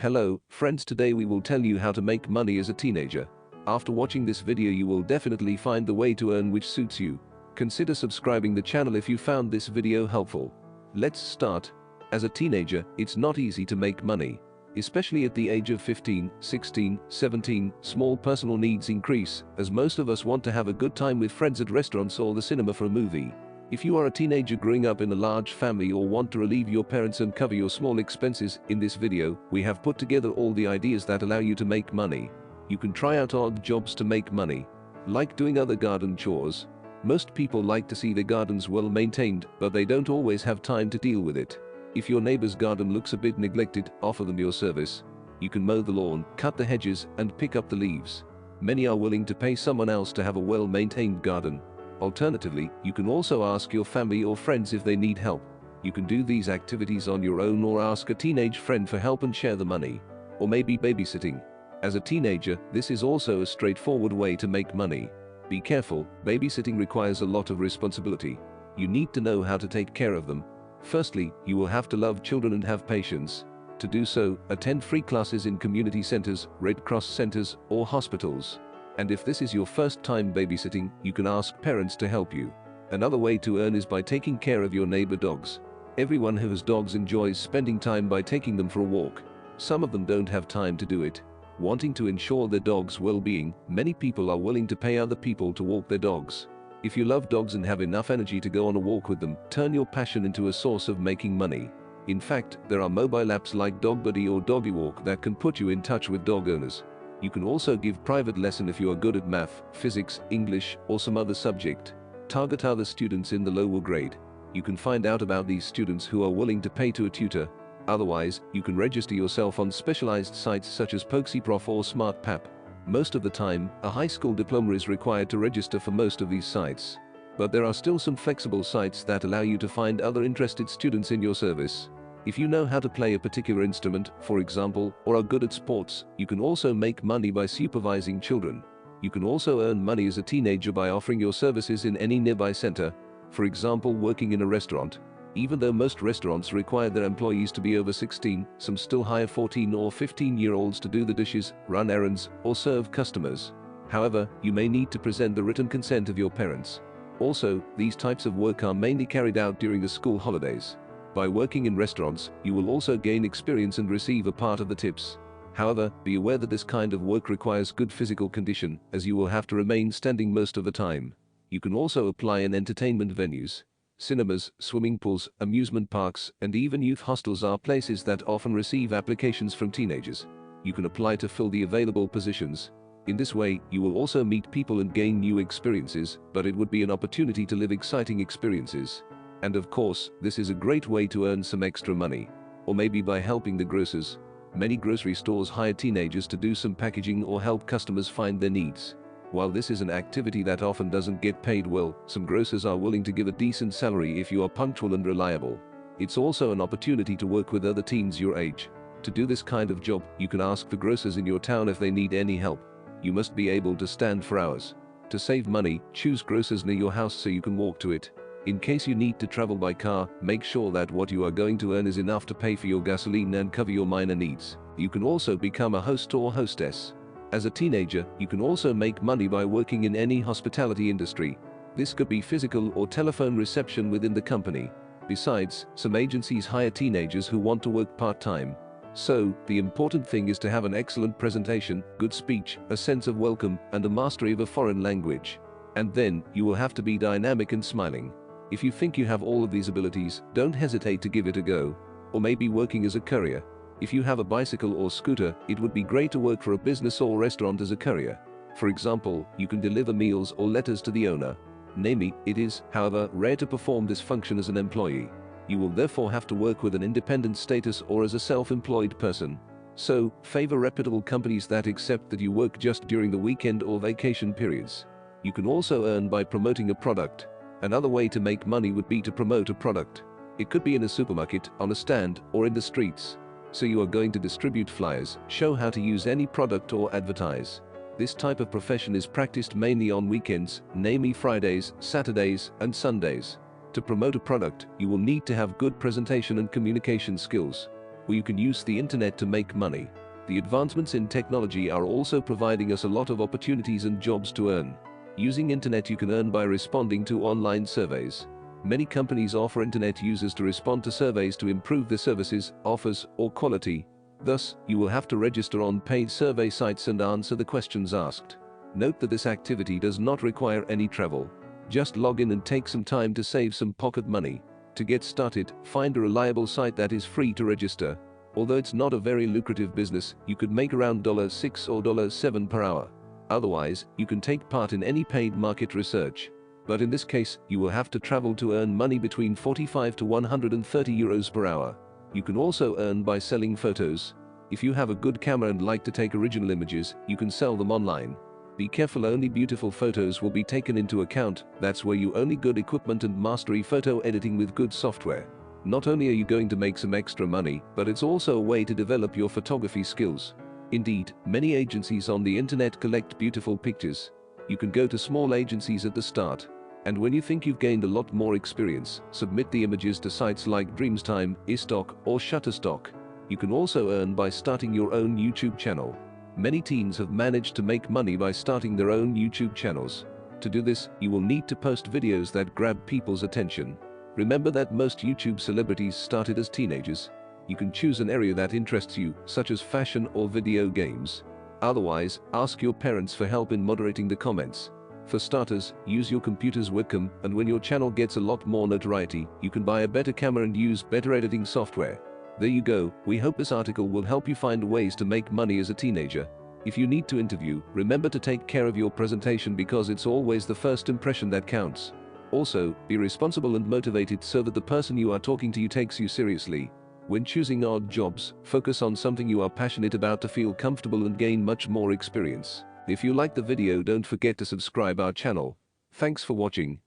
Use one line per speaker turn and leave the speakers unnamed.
Hello, friends, today we will tell you how to make money as a teenager. After watching this video you will definitely find the way to earn which suits you. Consider subscribing the channel if you found this video helpful. Let's start. As a teenager, it's not easy to make money. Especially at the age of 15, 16, 17, small personal needs increase, as most of us want to have a good time with friends at restaurants or the cinema for a movie. If you are a teenager growing up in a large family or want to relieve your parents and cover your small expenses, in this video, we have put together all the ideas that allow you to make money. You can try out odd jobs to make money. Like doing other garden chores. Most people like to see their gardens well maintained, but they don't always have time to deal with it. If your neighbor's garden looks a bit neglected, offer them your service. You can mow the lawn, cut the hedges, and pick up the leaves. Many are willing to pay someone else to have a well-maintained garden. Alternatively, you can also ask your family or friends if they need help. You can do these activities on your own or ask a teenage friend for help and share the money. Or maybe babysitting. As a teenager, this is also a straightforward way to make money. Be careful, babysitting requires a lot of responsibility. You need to know how to take care of them. Firstly, you will have to love children and have patience. To do so, attend free classes in community centers, Red Cross centers, or hospitals. And if this is your first time babysitting, you can ask parents to help you. Another way to earn is by taking care of your neighbor dogs. Everyone who has dogs enjoys spending time by taking them for a walk. Some of them don't have time to do it. Wanting to ensure their dog's well-being, many people are willing to pay other people to walk their dogs. If you love dogs and have enough energy to go on a walk with them, turn your passion into a source of making money. In fact, there are mobile apps like DogBuddy or DoggyWalk that can put you in touch with dog owners. You can also give private lesson if you are good at math, physics, English, or some other subject. Target other students in the lower grade. You can find out about these students who are willing to pay to a tutor. Otherwise, you can register yourself on specialized sites such as PoxyProf or SmartPap. Most of the time, a high school diploma is required to register for most of these sites. But there are still some flexible sites that allow you to find other interested students in your service. If you know how to play a particular instrument, for example, or are good at sports, you can also make money by supervising children. You can also earn money as a teenager by offering your services in any nearby center, for example working in a restaurant. Even though most restaurants require their employees to be over 16, some still hire 14 or 15-year-olds to do the dishes, run errands, or serve customers. However, you may need to present the written consent of your parents. Also, these types of work are mainly carried out during the school holidays. By working in restaurants, you will also gain experience and receive a part of the tips. However, be aware that this kind of work requires good physical condition, as you will have to remain standing most of the time. You can also apply in entertainment venues. Cinemas, swimming pools, amusement parks, and even youth hostels are places that often receive applications from teenagers. You can apply to fill the available positions. In this way, you will also meet people and gain new experiences, but it would be an opportunity to live exciting experiences. And of course, this is a great way to earn some extra money. Or maybe by helping the grocers. Many grocery stores hire teenagers to do some packaging or help customers find their needs. While this is an activity that often doesn't get paid well, some grocers are willing to give a decent salary if you are punctual and reliable. It's also an opportunity to work with other teens your age. To do this kind of job, you can ask the grocers in your town if they need any help. You must be able to stand for hours. To save money, choose grocers near your house so you can walk to it. In case you need to travel by car, make sure that what you are going to earn is enough to pay for your gasoline and cover your minor needs. You can also become a host or hostess. As a teenager, you can also make money by working in any hospitality industry. This could be physical or telephone reception within the company. Besides, some agencies hire teenagers who want to work part-time. So, the important thing is to have an excellent presentation, good speech, a sense of welcome, and a mastery of a foreign language. And then, you will have to be dynamic and smiling. If you think you have all of these abilities, don't hesitate to give it a go. Or maybe working as a courier. If you have a bicycle or scooter, it would be great to work for a business or restaurant as a courier. For example, you can deliver meals or letters to the owner. Namely, it is, however, rare to perform this function as an employee. You will therefore have to work with an independent status or as a self-employed person. So, favor reputable companies that accept that you work just during the weekend or vacation periods. You can also earn by promoting a product. Another way to make money would be to promote a product. It could be in a supermarket, on a stand, or in the streets. So you are going to distribute flyers, show how to use any product or advertise. This type of profession is practiced mainly on weekends, namely Fridays, Saturdays, and Sundays. To promote a product, you will need to have good presentation and communication skills. where you can use the internet to make money. The advancements in technology are also providing us a lot of opportunities and jobs to earn. Using internet, you can earn by responding to online surveys. Many companies offer internet users to respond to surveys to improve their services, offers, or quality. Thus, you will have to register on paid survey sites and answer the questions asked. Note that this activity does not require any travel. Just log in and take some time to save some pocket money. To get started, find a reliable site that is free to register. Although it's not a very lucrative business, you could make around $6 or $7 per hour. Otherwise, you can take part in any paid market research. But in this case, you will have to travel to earn money between 45 to 130 euros per hour. You can also earn by selling photos. If you have a good camera and like to take original images, you can sell them online. Be careful, only beautiful photos will be taken into account. That's where you only good equipment and mastery photo editing with good software. Not only are you going to make some extra money, but it's also a way to develop your photography skills. Indeed, many agencies on the internet collect beautiful pictures. You can go to small agencies at the start. And when you think you've gained a lot more experience, submit the images to sites like Dreamstime, iStock, or Shutterstock. You can also earn by starting your own YouTube channel. Many teens have managed to make money by starting their own YouTube channels. To do this, you will need to post videos that grab people's attention. Remember that most YouTube celebrities started as teenagers. You can choose an area that interests you, such as fashion or video games. Otherwise, ask your parents for help in moderating the comments. For starters, use your computer's webcam, and when your channel gets a lot more notoriety, you can buy a better camera and use better editing software. There you go. We hope this article will help you find ways to make money as a teenager. If you need to interview, remember to take care of your presentation because it's always the first impression that counts. Also, be responsible and motivated so that the person you are talking to takes you seriously. When choosing odd jobs, focus on something you are passionate about to feel comfortable and gain much more experience. If you like the video, don't forget to subscribe our channel. Thanks for watching.